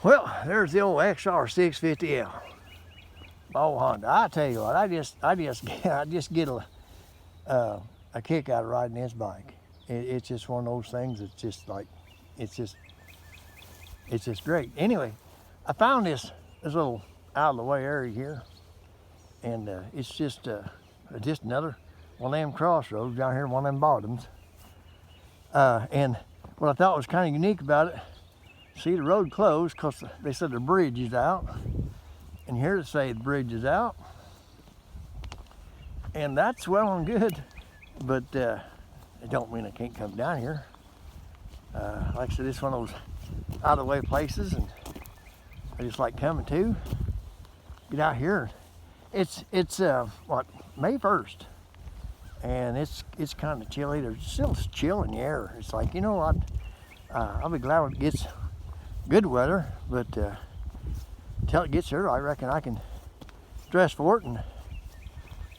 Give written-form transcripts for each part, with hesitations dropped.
Well, there's the old Xr650l. Oh, Honda. I tell you what, I just get a kick out of riding this bike. It's just one of those things that's just like, it's just great. Anyway, I found this little out of the way area here, and it's just another one of them crossroads down here, one of them bottoms. And what I thought was kind of unique about it, see the road closed because they said the bridge is out, and here to say the bridge is out, and that's well and good, but it don't mean I can't come down here. Like I said, it's one of those out of the way places, and I just like coming to get out here. It's what, May 1st, and it's kind of chilly. There's still chill in the air. It's like, you know what, I'll be glad when it gets good weather, but until it gets here, I reckon I can dress for it and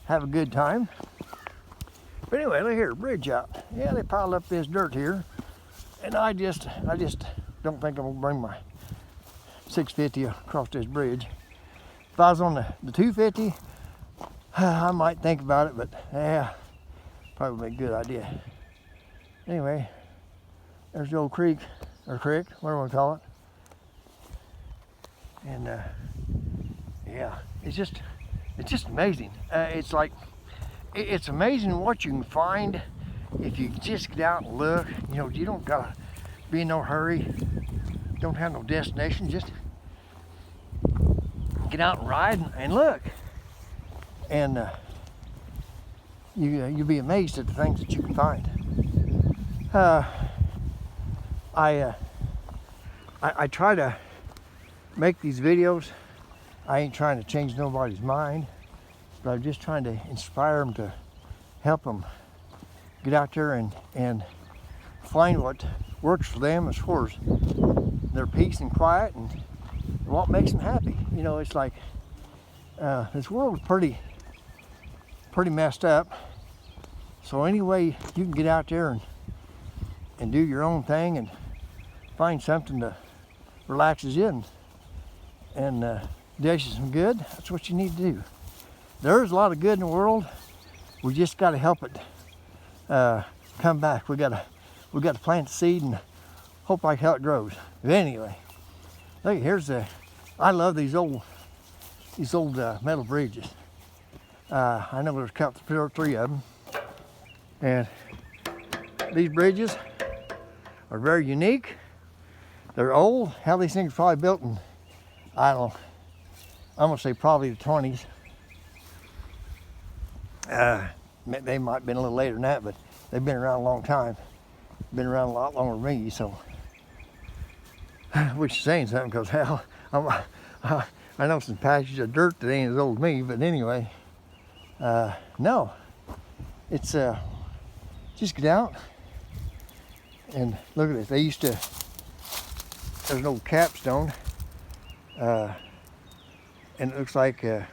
have a good time. But anyway, look here, bridge out. Yeah, they piled up this dirt here, and I just don't think I'm gonna bring my 650 across this bridge. If I was on the 250, I might think about it, but yeah, probably be a good idea. Anyway, there's the old creek, or creek, whatever you want to call it. And yeah, it's just amazing. It's like, it's amazing what you can find if you just get out and look. You know, you don't gotta be in no hurry, don't have no destination, just get out and ride and look. And you'll be amazed at the things that you can find. I try to make these videos. I ain't trying to change nobody's mind, but I'm just trying to inspire them, to help them get out there and find what works for them as far as their peace and quiet and what makes them happy. You know, it's like this world is pretty messed up. So anyway, you can get out there and do your own thing and find something that relaxes you and does you some good. That's what you need to do. There's a lot of good in the world. We just got to help it come back. We got to plant the seed and hope like how it grows. But anyway, look, I love these old metal bridges. I know there's a couple, 2 or 3 of them, and these bridges are very unique. They're old. How these things are probably built in, I don't know, I'm gonna say probably the 20s. They might have been a little later than that, but they've been around a long time. Been around a lot longer than me, so, which is saying something, because hell, I know some patches of dirt that ain't as old as me, but anyway, no, it's just get out and look at this. There's an old capstone, and it looks like the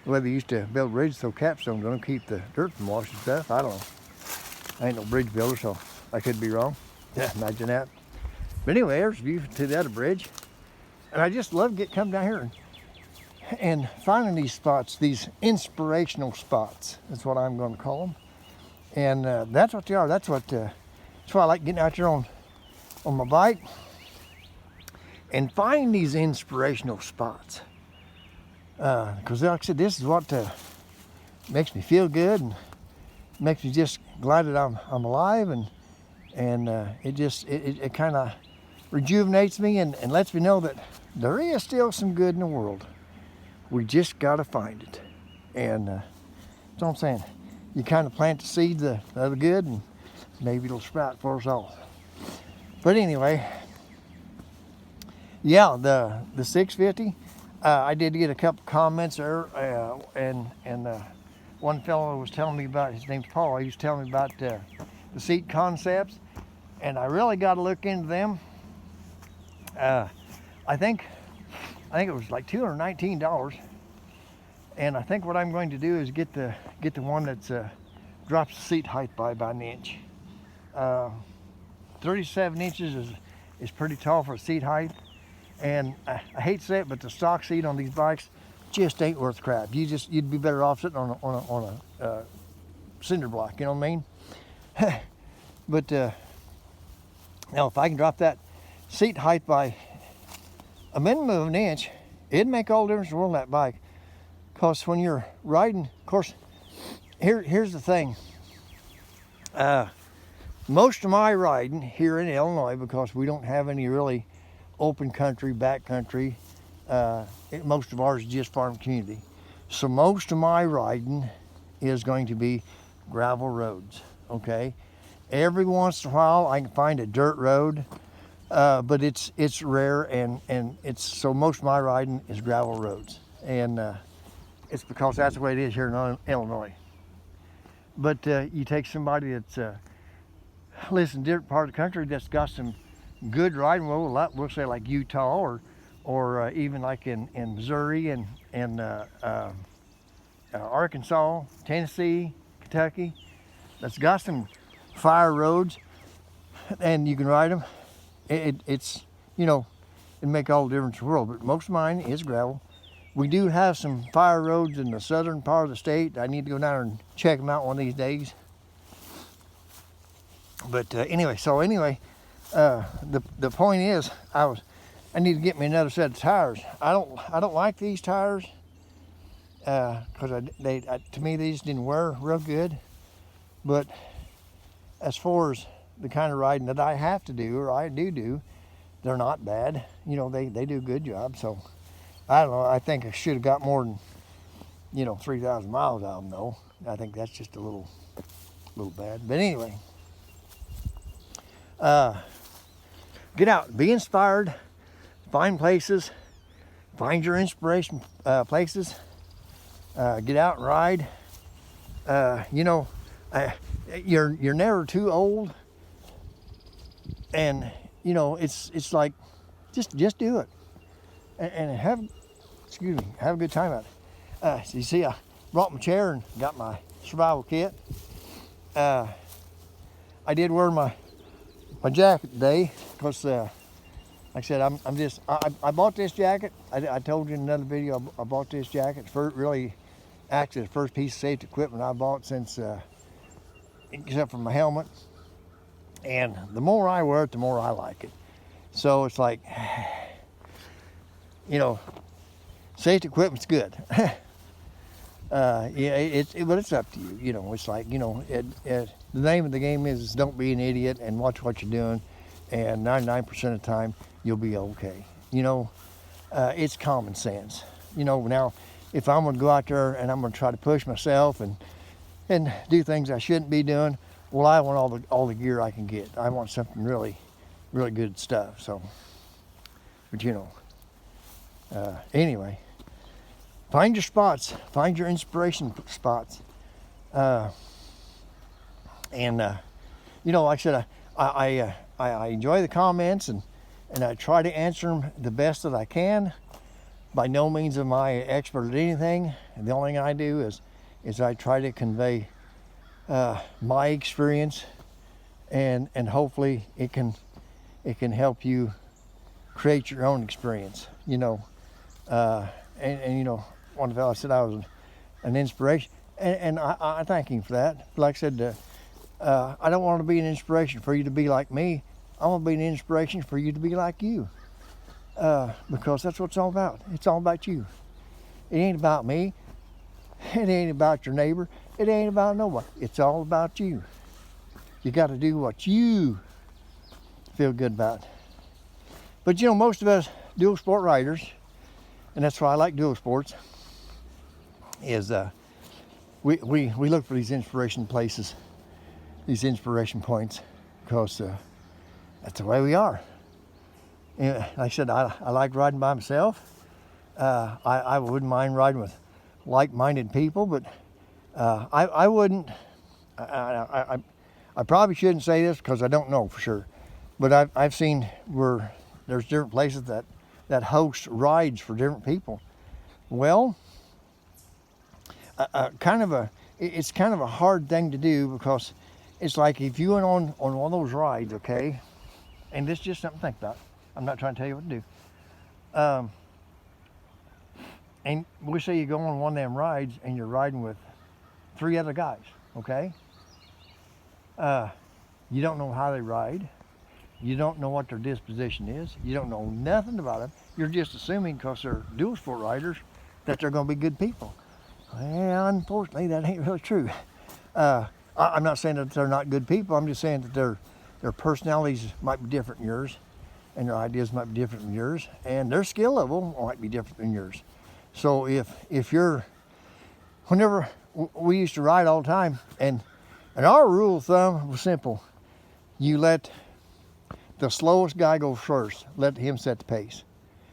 way they used to build bridges, so capstones don't keep the dirt from washing stuff. I don't know. I ain't no bridge builder, so I could be wrong. Yeah, imagine that. But anyway, there's a view to the other bridge. And I just love coming down here and finding these spots, these inspirational spots. That's what I'm going to call them. And that's what they are. That's why I like getting out there on my bike and finding these inspirational spots. Because like I said, this is what makes me feel good and makes me just glad that I'm alive, and it kind of rejuvenates me and lets me know that there is still some good in the world. We just got to find it. And that's what I'm saying. You kind of plant the seeds of the good, and maybe it'll sprout for us all. But anyway, yeah, the 650, I did get a couple comments there, and one fellow was telling me about, his name's Paul, he was telling me about the seat concepts, and I really got to look into them. I think it was like $219, and I think what I'm going to do is get the one that's drops the seat height by about an inch. 37 inches is pretty tall for seat height, And I hate to say it, but the stock seat on these bikes just ain't worth crap. You'd be better off sitting on a cinder block, you know what I mean? But now if I can drop that seat height by a minimum of an inch, it'd make all the difference in the world on that bike. Because when you're riding, of course, here's the thing. Most of my riding here in Illinois, because we don't have any really open country, back country, most of ours is just farm community. So most of my riding is going to be gravel roads, okay? Every once in a while I can find a dirt road, but it's rare, and so most of my riding is gravel roads. And it's because that's the way it is here in Illinois. But you take somebody that's lives in a different part of the country that's got some good riding, we'll say like Utah or even like in Missouri and Arkansas, Tennessee, Kentucky, that's got some fire roads and you can ride them. It's, you know, it'd make all the difference in the world, but most of mine is gravel. We do have some fire roads in the southern part of the state. I need to go down there and check them out one of these days. But anyway, the point is, I need to get me another set of tires. I don't like these tires because to me these didn't wear real good. But as far as the kind of riding that I have to do, or I do, they're not bad. You know, they do a good job. So I don't know. I think I should have got more than 3,000 miles out of them though. I think that's just a little bad. But anyway. Get out, be inspired, find places, find your inspiration places, get out and ride. You're never too old, and it's like just do it and have a good time at it. So you see, I brought my chair and got my survival kit. I did wear my jacket today because like I said, I bought this jacket. I told you in another video I bought this jacket. Really actually the first piece of safety equipment I bought since except for my helmet. And the more I wear it, the more I like it. So it's like, safety equipment's good. But it's up to you. It's like, the name of the game is don't be an idiot and watch what you're doing, and 99% of the time you'll be okay. It's common sense. Now if I'm gonna go out there and I'm gonna try to push myself and do things I shouldn't be doing, well, I want all the gear I can get. I want something really, really good stuff. So, but anyway. Find your spots. Find your inspiration spots. Like I said, I enjoy the comments and I try to answer them the best that I can. By no means am I an expert at anything. And the only thing I do is I try to convey my experience, and hopefully it can help you create your own experience. One fellow said I was an inspiration, and I thank him for that. Like I said, I don't want to be an inspiration for you to be like me. I want to be an inspiration for you to be like you, because that's what it's all about. It's all about you. It ain't about me. It ain't about your neighbor. It ain't about nobody. It's all about you. You got to do what you feel good about. But most of us dual sport riders, and that's why I like dual sports, is we look for these inspiration places, these inspiration points, because that's the way we are. And like I said, I like riding by myself. I wouldn't mind riding with like-minded people, but I wouldn't. I probably shouldn't say this because I don't know for sure, but I've seen where there's different places that host rides for different people. Well, it's kind of a hard thing to do, because it's like if you went on one of those rides, okay, and this is just something to think about. I'm not trying to tell you what to do, And we say you go on one of them rides and you're riding with 3 other guys, okay? You don't know how they ride. You don't know what their disposition is. You don't know nothing about them. You're just assuming because they're dual sport riders that they're going to be good people. Well, unfortunately, that ain't really true. I'm not saying that they're not good people. I'm just saying that their personalities might be different than yours, and their ideas might be different than yours, and their skill level might be different than yours. So if you're, whenever we used to ride all the time, and our rule of thumb was simple: you let the slowest guy go first, let him set the pace,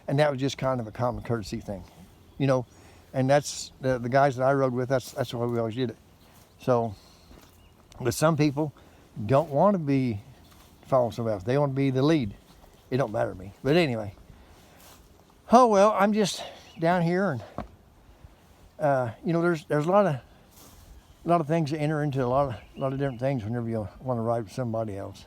and that was just kind of a common courtesy thing, you know. And that's the guys that I rode with. That's the way we always did it. So, but some people don't want to be following somebody else. They want to be the lead. It don't matter to me. But anyway, oh well, I'm just down here, and you know, there's a lot of things that enter into a lot of different things whenever you want to ride with somebody else.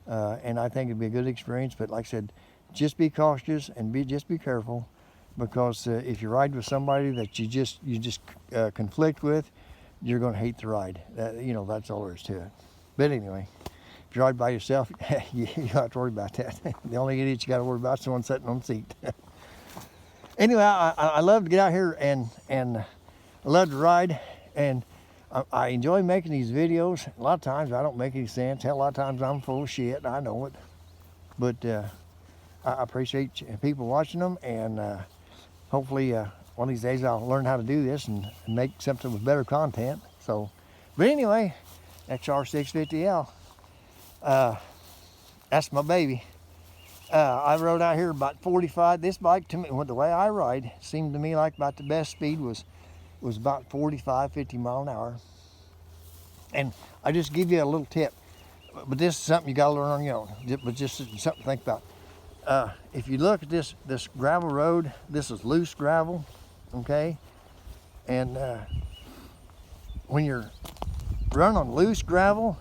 And I think it'd be a good experience. But like I said, just be cautious and just be careful, because if you ride with somebody that you just conflict with, you're going to hate the ride. You know, that's all there is to it. But anyway, if you ride by yourself, you don't have to worry about that. The only idiot you got to worry about is the one sitting on the seat. Anyway, I love to get out here and I love to ride, and I enjoy making these videos. A lot of times I don't make any sense. Hell, a lot of times I'm full of shit. I know it. But I appreciate people watching them, and hopefully one of these days I'll learn how to do this and make something with better content. So, but anyway, Xr650l. That's my baby. I rode out here about 45. This bike, to me, the way I ride, seemed to me like about the best speed was about 45, 50 mile an hour. And I just give you a little tip, but this is something you got to learn on your own. But just something to think about. If you look at this gravel road, this is loose gravel, okay? And when you're running on loose gravel,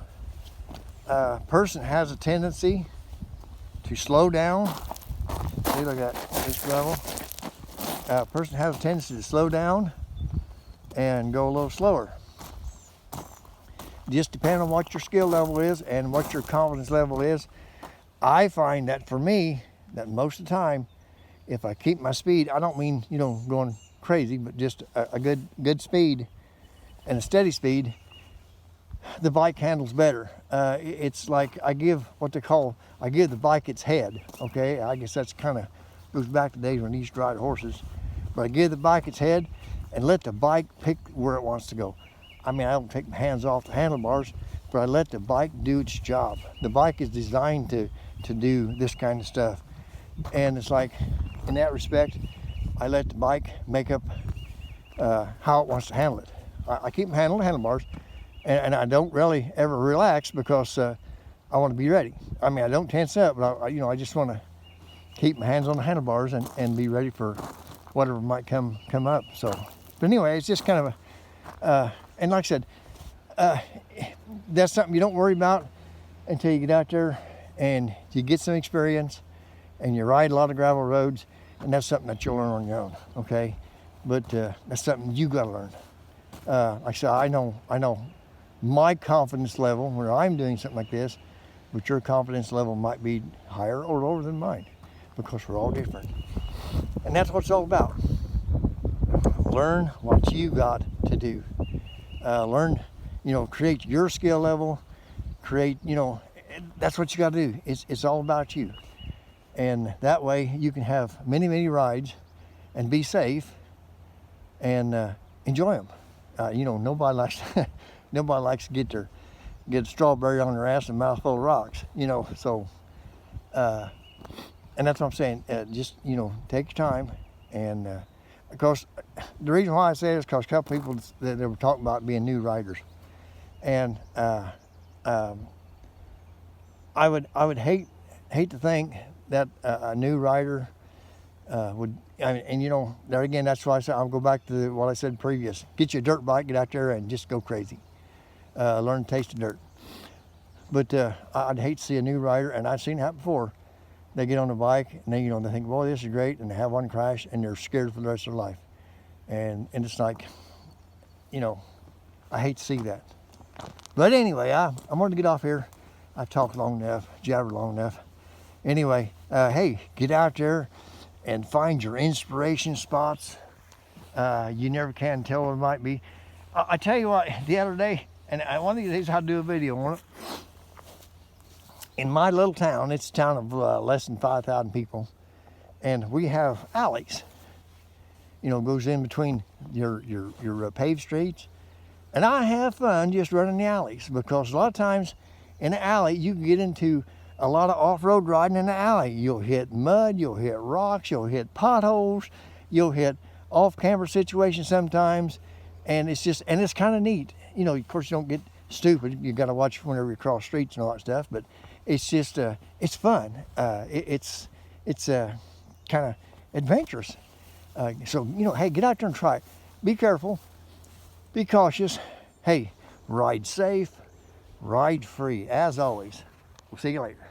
a person has a tendency to slow down. See, look at this gravel. A person has a tendency to slow down and go a little slower. Just depending on what your skill level is and what your confidence level is. I find that for me, that most of the time, if I keep my speed, I don't mean, you know, going crazy, but just a good speed and a steady speed, the bike handles better. It's like I give the bike its head, okay? I guess that's kind of goes back to days when I used to ride horses. But I give the bike its head and let the bike pick where it wants to go. I mean, I don't take my hands off the handlebars, but I let the bike do its job. The bike is designed to do this kind of stuff. And it's like, in that respect, I let the bike make up how it wants to handle it. I keep my hand on the handlebars, and I don't really ever relax, because I want to be ready. I mean, I don't tense up, but I just want to keep my hands on the handlebars and be ready for whatever might come up. So, but anyway, it's just kind of and like I said, that's something you don't worry about until you get out there and you get some experience and you ride a lot of gravel roads, and that's something that you'll learn on your own, okay? But that's something you got to learn. Like I said, I know my confidence level when I'm doing something like this, but your confidence level might be higher or lower than mine, because we're all different. And that's what it's all about. Learn what you got to do. Learn, create your skill level, that's what you got to do. It's all about you. And that way you can have many, many rides and be safe and enjoy them. Nobody likes nobody likes to get a strawberry on their ass and a mouthful of rocks, so and that's what I'm saying. Just take your time, and because the reason why I say it is because a couple people that they were talking about being new riders, and I would hate to think that a new rider would. There again, that's why I said I'll go back to what I said previous. Get you a dirt bike, get out there and just go crazy. Learn to taste the dirt. But I'd hate to see a new rider, and I've seen that before, they get on the bike and then, they think, boy, this is great, and they have one crash and they're scared for the rest of their life. And it's like, I hate to see that. But anyway, I'm going to get off here. I talked long enough, jabbered long enough. Anyway, hey, get out there and find your inspiration spots. You never can tell what it might be. I tell you what, the other day, and one of these days I'll do a video on it. In my little town, it's a town of less than 5,000 people, and we have alleys. Goes in between your paved streets. And I have fun just running the alleys, because a lot of times in the alley you can get into a lot of off-road riding in the alley. You'll hit mud, you'll hit rocks, you'll hit potholes, you'll hit off-camber situations sometimes, and it's kind of neat. Of course, you don't get stupid. You got to watch whenever you cross streets and all that stuff, but it's just it's fun. It's kind of adventurous. So hey, get out there and try it. Be careful, be cautious. Hey, ride safe, ride free. As always, we'll see you later.